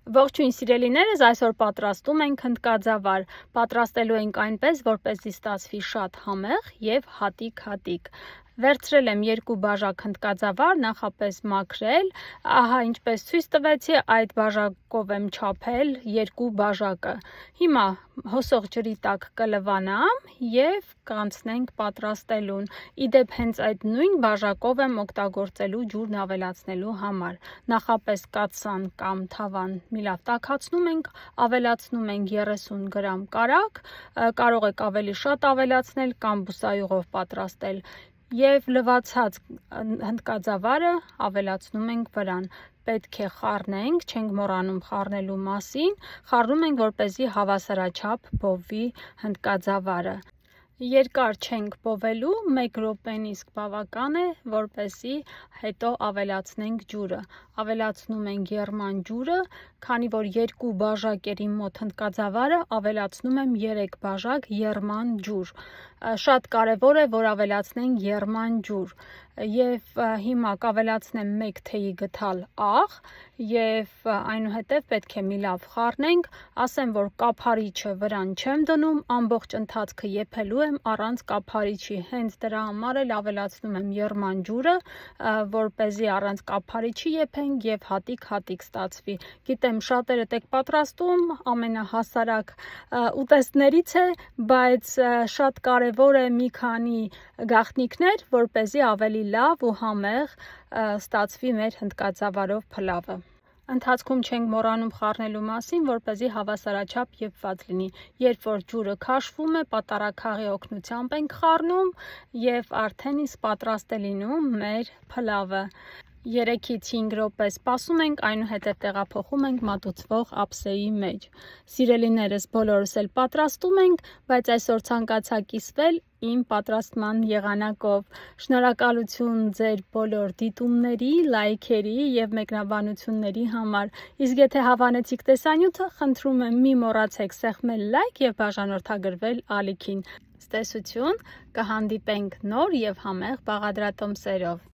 Ողջույն սիրելիներս, այսօր պատրաստում ենք հնդկաձավար։ Պատրաստելու ենք այնպես, որպեսզի ստացվի շատ համեղ եւ հատիկ-հատիկ։ Վերցրել եմ 2 բաժակ հնդկաձավար, նախապես մաքրել, ահա ինչպես ցույց տվեցի, այդ բաժակով եմ չափել 2 բաժակը։ Հիմա հոսող ջրի տակ կլվանամ եւ կանցնենք պատրաստելուն։ Իդեպ հենց այդ նույն բաժակով եմ օգտագործելու ջուրն ավելացնելու համար։ Նախապես կաթսան կամ թավան մի լավ տաքացնում ենք, ավելացնում ենք 30 գրամ կարագ, կարող եք ավելի շատ ավելացնել կամ բուսայուղով պատրաստել եւ լվացած հնդկաձավարը ավելացնում ենք վրան։ Պետք է խառնենք, չենք մոռանում խառնելու մասին, խառնում ենք, որպեսզի հավասարաչափ բովվի հնդկաձավարը։ Երկար չենք բովելու, 1 րոպեն իսկ բավական է, որպեսզի հետո ավելացնենք ջուրը։ Ավելացնում ենք եռման ջուրը, քանի որ 2 բաժակ էր իմ մոտ հնդկաձավարը, ավելացնում եմ 3 բաժակ եռման ջուր։ Շատ կարևոր է, որ ավելացնենք եռման ջուր։ Եվ հիմա կավելացնեմ 1 թեյի գդալ աղ եւ այնուհետեւ պետք է մի լավ խառնենք, ասեմ, որ կափարիչը վրան չեմ դնում, ամբողջ ընթացքը եփելու եմ առանց կափարիչի, հենց դրա համար էլ ավելացնում եմ եռման ջուրը, որպեսզի առանց կափարիչի եփենք եւ հատիկ-հատիկ ստացվի։ Գիտեմ, շատերդ եք պատրաստում, ամենահասարակ ուտեստներից է, բայց շատ կարևոր է մի քանի գաղտնիքներ, որպեսզի ավելի լավ ու համեղ ստացվի մեր հնդկաձավարով փլավը։ Ընթացքում չենք մոռանում խառնելու մասին, որպեսզի հավասարաչափ եփված լինի։ Երբ որ ջուրը քաշվում է, պատարագ օգնությամբ ենք խառնում եւ արդեն իսկ պատրաստ է լինում մեր փլավը։ 3-ից 5 րոպե սպասում ենք, այնուհետև տեղափոխում ենք մատուցվող ափսեի մեջ։ Սիրելիներս, բոլորս էլ պատրաստում ենք, բայց այսօր ցանկացա կիսվել իմ պատրաստման եղանակով։ Շնորհակալություն ձեր բոլոր դիտումների, լայքերի եւ մեկնաբանությունների համար։ Իսկ եթե հավանեցիք տեսանյութը, խնդրում եմ մի մոռացեք սեղմել լայք եւ բաժանորդագրվել ալիքին։ Ցտեսություն, կհանդիպենք նոր եւ համեղ բաղադրատոմսերով։